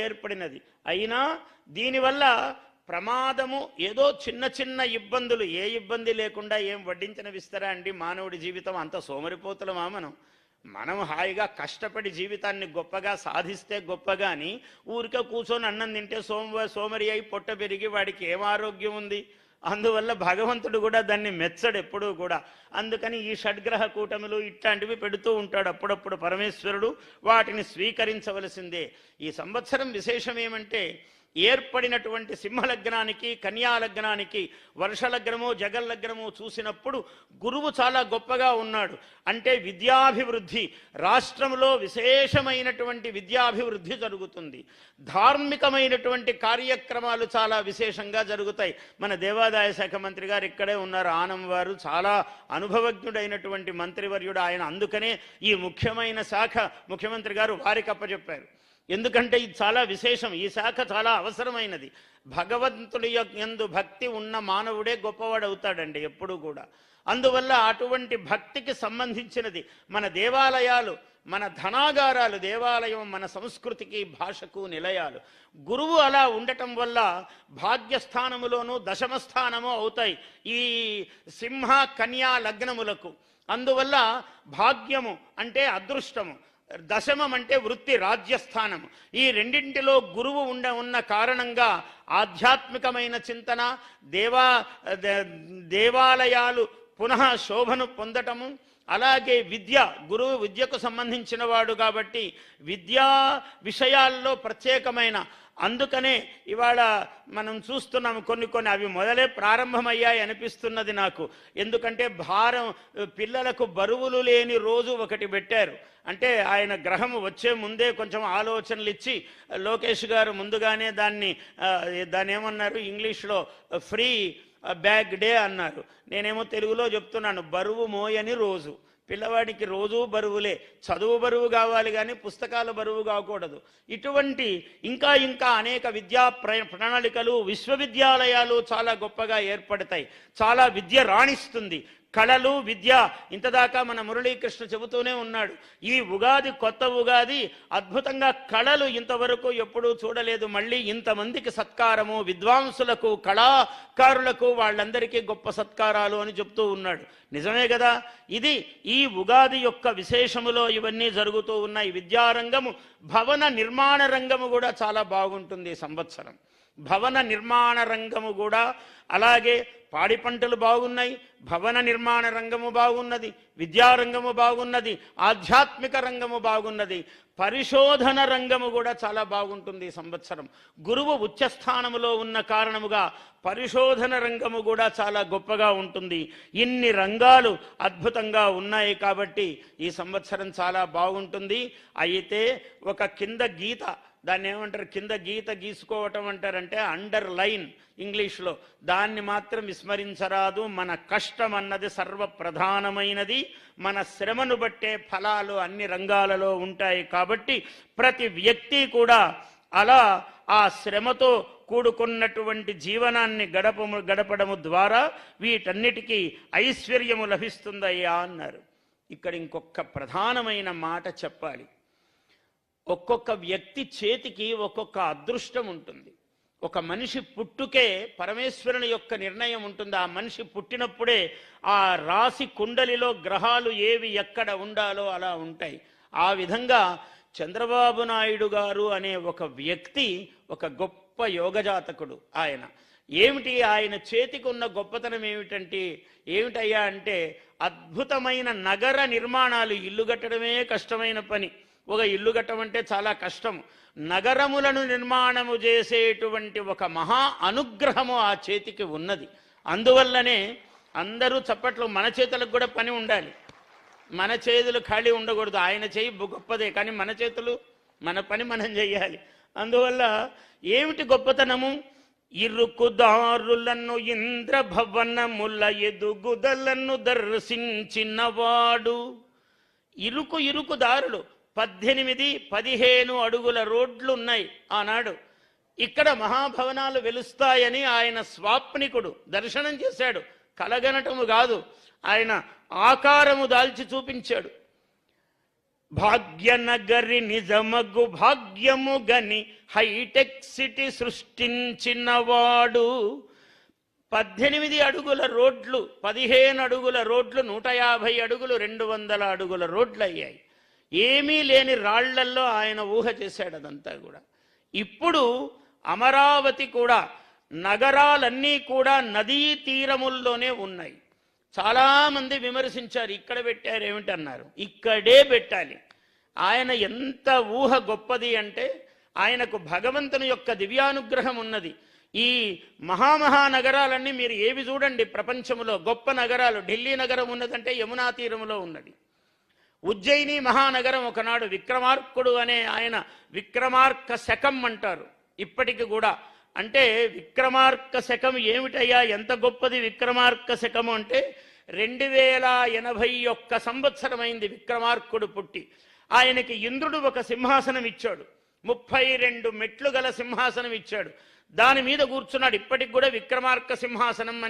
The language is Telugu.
ఏర్పడినది. అయినా దీనివల్ల ప్రమాదము ఏదో చిన్న చిన్న ఇబ్బందులు, ఏ ఇబ్బంది లేకుండా ఏం వడ్డించిన విస్తరా అండి మానవుడి జీవితం అంత సోమరిపోతులమా? మనం హాయిగా కష్టపడి జీవితాన్ని గొప్పగా సాధిస్తే గొప్పగాని ఊరికే కూర్చొని అన్నం తింటే సోమరి అయి పొట్ట పెరిగి వాడికి ఏం ఆరోగ్యం ఉంది? అందువల్ల భగవంతుడు కూడా దాన్ని మెచ్చడు ఎప్పుడూ కూడా. అందుకని ఈ షడ్గ్రహ కూటములు ఇట్లాంటివి పెడుతూ ఉంటాడు అప్పుడప్పుడు పరమేశ్వరుడు. వాటిని స్వీకరించవలసిందే. ఈ సంవత్సరం విశేషం ఏమంటే ఏర్పడినటువంటి సింహలగ్నానికి కన్యాలగ్నానికి వర్షలగ్నము జగల్లగ్నము చూసినప్పుడు గురువు చాలా గొప్పగా ఉన్నాడు. అంటే విద్యాభివృద్ధి, రాష్ట్రంలో విశేషమైనటువంటి విద్యాభివృద్ధి జరుగుతుంది. ధార్మికమైనటువంటి కార్యక్రమాలు చాలా విశేషంగా జరుగుతాయి. మన దేవాదాయ శాఖ మంత్రి గారు ఇక్కడే ఉన్నారు, ఆనం వారు. చాలా అనుభవజ్ఞుడైనటువంటి మంత్రివర్యుడు ఆయన. అందుకనే ఈ ముఖ్యమైన శాఖ ముఖ్యమంత్రి గారు వారికి అప్పచెప్పారు. ఎందుకంటే ఇది చాలా విశేషం, ఈ శాఖ చాలా అవసరమైనది. భగవంతుడి యందు భక్తి ఉన్న మానవుడే గొప్పవాడు అవుతాడండి ఎప్పుడూ కూడా. అందువల్ల అటువంటి భక్తికి సంబంధించినది మన దేవాలయాలు, మన ధనాగారాలు. దేవాలయం మన సంస్కృతికి భాషకు నిలయాలు. గురువు అలా ఉండటం వల్ల భాగ్యస్థానములోనూ దశమస్థానము అవుతాయి ఈ సింహ కన్యా లగ్నములకు. అందువల్ల భాగ్యము అంటే అదృష్టము, దశమం అంటే వృత్తి రాజ్యస్థానం. ఈ రెండింటిలో గురువు ఉన్న కారణంగా ఆధ్యాత్మికమైన చింతన, దేవాలయాలు పునః శోభను పొందటము, అలాగే విద్య, గురువు విద్యకు సంబంధించిన వాడు కాబట్టి విద్యా విషయాల్లో ప్రత్యేకమైన. అందుకనే ఇవాళ మనం చూస్తున్నాము కొన్ని అవి మొదలే ప్రారంభమయ్యాయి అనిపిస్తున్నది నాకు. ఎందుకంటే పిల్లలకు బరువులు లేని రోజు ఒకటి పెట్టారు. అంటే ఆయన గ్రహం వచ్చే ముందే కొంచెం ఆలోచనలు ఇచ్చి లోకేష్ గారు ముందుగానే దాన్ని ఏమన్నారు ఇంగ్లీష్లో ఫ్రీ బ్యాగ్ డే అన్నారు. నేనేమో తెలుగులో చెప్తున్నాను బరువు మోయని రోజు. పిల్లవాడికి రోజూ బరువులే, చదువు బరువు కావాలి కానీ పుస్తకాల బరువు కాకూడదు. ఇటువంటి ఇంకా అనేక విద్యా ప్రణాళికలు, విశ్వవిద్యాలయాలు చాలా గొప్పగా ఏర్పడతాయి. చాలా విద్య రాణిస్తుంది. కళలు, విద్య. ఇంతదాకా మన మురళీకృష్ణ చెబుతూనే ఉన్నాడు. ఈ ఉగాది కొత్త ఉగాది, అద్భుతంగా కళలు ఇంతవరకు ఎప్పుడూ చూడలేదు. మళ్ళీ ఇంతమందికి సత్కారము, విద్వాంసులకు, కళాకారులకు వాళ్ళందరికీ గొప్ప సత్కారాలు అని చెప్తూ ఉన్నాడు. నిజమే కదా. ఇది ఈ ఉగాది యొక్క విశేషములో ఇవన్నీ జరుగుతూ ఉన్నాయి. విద్యారంగము, భవన నిర్మాణ రంగము కూడా చాలా బాగుంటుంది ఈ సంవత్సరం. భవన నిర్మాణ రంగము కూడా అలాగే పాడి పంటలు బాగున్నాయి, భవన నిర్మాణ రంగము బాగున్నది, విద్యారంగము బాగున్నది, ఆధ్యాత్మిక రంగము బాగున్నది, పరిశోధన రంగము కూడా చాలా బాగుంటుంది ఈ సంవత్సరం. గురువు ఉచ్చస్థానములో ఉన్న కారణముగా పరిశోధన రంగము కూడా చాలా గొప్పగా ఉంటుంది. ఇన్ని రంగాలు అద్భుతంగా ఉన్నాయి కాబట్టి ఈ సంవత్సరం చాలా బాగుంటుంది. అయితే ఒక కింద గీత, దాన్ని ఏమంటారు, కింద గీత గీసుకోవటం అంటారంటే అండర్ లైన్ ఇంగ్లీష్లో, దాన్ని మాత్రం విస్మరించరాదు. మన కష్టం అన్నది సర్వప్రధానమైనది. మన శ్రమను బట్టే ఫలాలు అన్ని రంగాలలో ఉంటాయి. కాబట్టి ప్రతి వ్యక్తి కూడా అలా ఆ శ్రమతో కూడుకున్నటువంటి జీవనాన్ని గడపడము ద్వారా వీటన్నిటికీ ఐశ్వర్యము లభిస్తుందయ్యా అన్నారు. ఇక్కడ ఇంకొక ప్రధానమైన మాట చెప్పాలి. ఒక్కొక్క వ్యక్తి చేతికి ఒక్కొక్క అదృష్టం ఉంటుంది. ఒక మనిషి పుట్టుకే పరమేశ్వరుని యొక్క నిర్ణయం ఉంటుంది. ఆ మనిషి పుట్టినప్పుడే ఆ రాశి కుండలిలో గ్రహాలు ఏవి ఎక్కడ ఉండాలో అలా ఉంటాయి. ఆ విధంగా చంద్రబాబు నాయుడు గారు అనే ఒక వ్యక్తి ఒక గొప్ప యోగజాతకుడు. ఏమిటి ఆయన చేతికి ఉన్న గొప్పతనం ఏమిటయ్యా అంటే అద్భుతమైన నగర నిర్మాణాలు. ఇల్లు కట్టడమే కష్టమైన పని. ఒక ఇల్లు కట్టమంటే చాలా కష్టం. నగరములను నిర్మాణము చేసేటువంటి ఒక మహా అనుగ్రహము ఆ చేతికి ఉన్నది. అందువల్లనే అందరూ చప్పట్లు. మన చేతులకు కూడా పని ఉండాలి, మన చేతులు ఖాళీ ఉండకూడదు. ఆయన చేయి గొప్పదే కానీ మన చేతులు, మన పని మనం చెయ్యాలి. అందువల్ల ఏమిటి గొప్పతనము? ఇరుకుదారులను ఇంద్రభవనముల ఎదుగుదలను దర్శించినవాడు. ఇరుకు దారులు, 18-15 అడుగుల రోడ్లు ఉన్నాయి ఆనాడు. ఇక్కడ మహాభవనాలు వెలుస్తాయని ఆయన స్వాప్నికుడు దర్శనం చేశాడు. కలగనటము కాదు, ఆయన ఆకారము దాల్చి చూపించాడు. భాగ్యనగరి నిజమగు భాగ్యము గని హైటెక్ సిటీ సృష్టించినవాడు. 18 అడుగుల రోడ్లు, 15 అడుగుల రోడ్లు, 150 అడుగులు, 200 అడుగుల రోడ్లు అయ్యాయి. ఏమీ లేని రాళ్లల్లో ఆయన ఊహ చేశాడు అదంతా కూడా. ఇప్పుడు అమరావతి కూడా, నగరాలన్నీ కూడా నదీ తీరముల్లోనే ఉన్నాయి. చాలామంది విమర్శించారు, ఇక్కడ పెట్టారు ఏమిటన్నారు. ఇక్కడే పెట్టాలి. ఆయన ఎంత ఊహ గొప్పది అంటే, ఆయనకు భగవంతుని యొక్క దివ్యానుగ్రహం ఉన్నది. ఈ మహానగరాలన్నీ మీరు ఏవి చూడండి ప్రపంచంలో గొప్ప నగరాలు. ఢిల్లీ నగరం ఉన్నదంటే యమునా తీరములో ఉన్నది. ఉజ్జయిని మహానగరం ఒకనాడు విక్రమార్కుడు అనే ఆయన విక్రమార్క శకం అంటారు ఇప్పటికి కూడా. అంటే విక్రమార్క శకం ఏమిటయ్యా, ఎంత గొప్పది విక్రమార్క శకము అంటే 2081 సంవత్సరమైంది విక్రమార్కుడు పుట్టి. ఆయనకి ఇంద్రుడు ఒక సింహాసనం ఇచ్చాడు, 32 మెట్లు గల సింహాసనం ఇచ్చాడు. దాని మీద కూర్చున్నాడు. ఇప్పటికి కూడా విక్రమార్క సింహాసనం అని